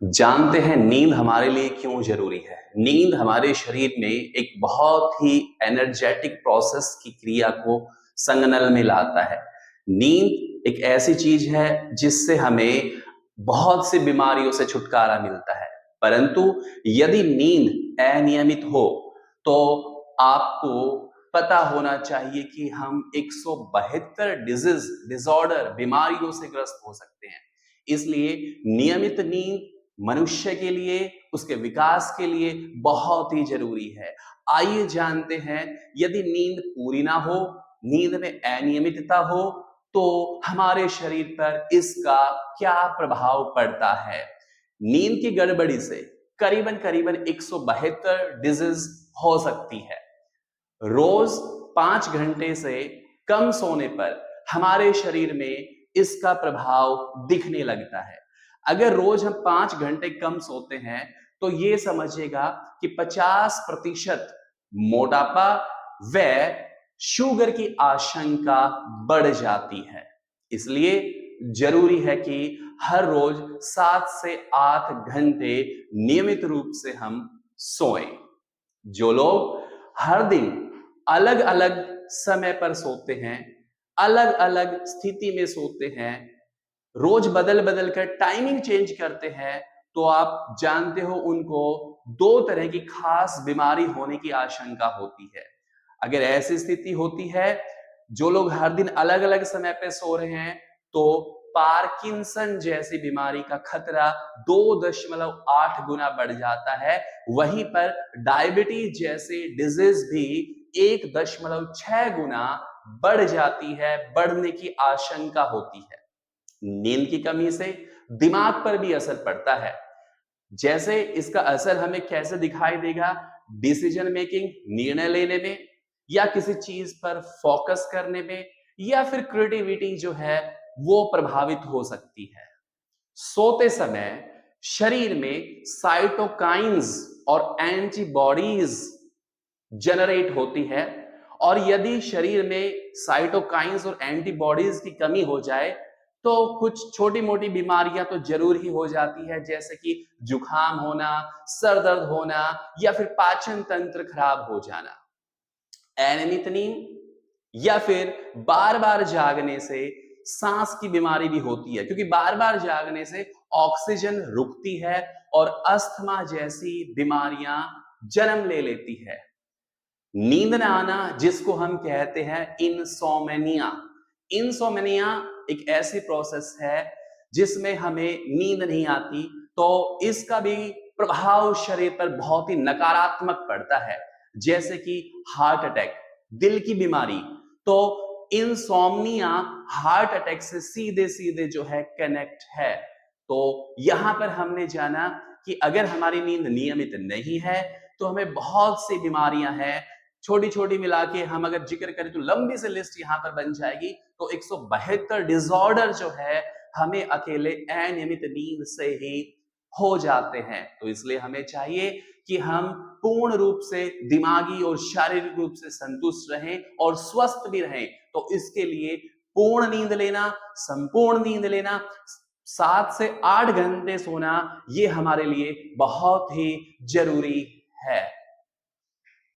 जानते हैं नींद हमारे लिए क्यों जरूरी है। नींद हमारे शरीर में एक बहुत ही एनर्जेटिक प्रोसेस की क्रिया को संगनल में लाता है। नींद एक ऐसी चीज है जिससे हमें बहुत सी बीमारियों से छुटकारा मिलता है, परंतु यदि नींद अनियमित हो तो आपको पता होना चाहिए कि हम 172 डिसऑर्डर बीमारियों से ग्रस्त हो सकते हैं। इसलिए नियमित नींद मनुष्य के लिए, उसके विकास के लिए बहुत ही जरूरी है। आइए जानते हैं, यदि नींद पूरी ना हो, नींद में अनियमितता हो, तो हमारे शरीर पर इसका क्या प्रभाव पड़ता है। नींद की गड़बड़ी से करीबन करीबन 172 डिजीज हो सकती है। रोज 5 घंटे से कम सोने पर हमारे शरीर में इसका प्रभाव दिखने लगता है। अगर रोज हम 5 घंटे कम सोते हैं तो ये समझिएगा कि 50% मोटापा व शुगर की आशंका बढ़ जाती है। इसलिए जरूरी है कि हर रोज 7 से 8 घंटे नियमित रूप से हम सोएं। जो लोग हर दिन अलग अलग समय पर सोते हैं, अलग अलग स्थिति में सोते हैं, रोज बदल बदल कर टाइमिंग चेंज करते हैं, तो आप जानते हो उनको 2 तरह की खास बीमारी होने की आशंका होती है। अगर ऐसी स्थिति होती है, जो लोग हर दिन अलग अलग समय पे सो रहे हैं, तो पार्किंसन जैसी बीमारी का खतरा 2.8 गुना बढ़ जाता है। वहीं पर डायबिटीज जैसी डिजीज भी 1.6 गुना बढ़ जाती है, बढ़ने की आशंका होती है। नींद की कमी से दिमाग पर भी असर पड़ता है। जैसे इसका असर हमें कैसे दिखाई देगा? डिसीजन मेकिंग, निर्णय लेने में, या किसी चीज पर फोकस करने में, या फिर क्रिएटिविटी जो है वो प्रभावित हो सकती है। सोते समय शरीर में साइटोकाइंस और एंटीबॉडीज जनरेट होती है, और यदि शरीर में साइटोकाइंस और एंटीबॉडीज की कमी हो जाए तो कुछ छोटी मोटी बीमारियां तो जरूर ही हो जाती है, जैसे कि जुकाम होना, सर दर्द होना, या फिर पाचन तंत्र खराब हो जाना। अनियमित नींद या फिर बार बार जागने से सांस की बीमारी भी होती है, क्योंकि बार बार जागने से ऑक्सीजन रुकती है और अस्थमा जैसी बीमारियां जन्म ले लेती है। नींद न आना, जिसको हम कहते हैं इंसोमेनिया। इंसोमेनिया एक ऐसी प्रोसेस है जिसमें हमें नींद नहीं आती, तो इसका भी प्रभाव शरीर पर बहुत ही नकारात्मक पड़ता है, जैसे कि हार्ट अटैक, दिल की बीमारी। तो इंसोम्निया हार्ट अटैक से सीधे सीधे जो है कनेक्ट है। तो यहां पर हमने जाना कि अगर हमारी नींद नियमित नहीं है तो हमें बहुत सी बीमारियां हैं, छोटी छोटी मिला के हम अगर जिक्र करें तो लंबी सी लिस्ट यहां पर बन जाएगी। तो 172 डिसऑर्डर जो है हमें अकेले अनियमित नींद से ही हो जाते हैं। तो इसलिए हमें चाहिए कि हम पूर्ण रूप से दिमागी और शारीरिक रूप से संतुष्ट रहें और स्वस्थ भी रहें। तो इसके लिए पूर्ण नींद लेना, संपूर्ण नींद लेना, 7 से 8 घंटे सोना, ये हमारे लिए बहुत ही जरूरी है।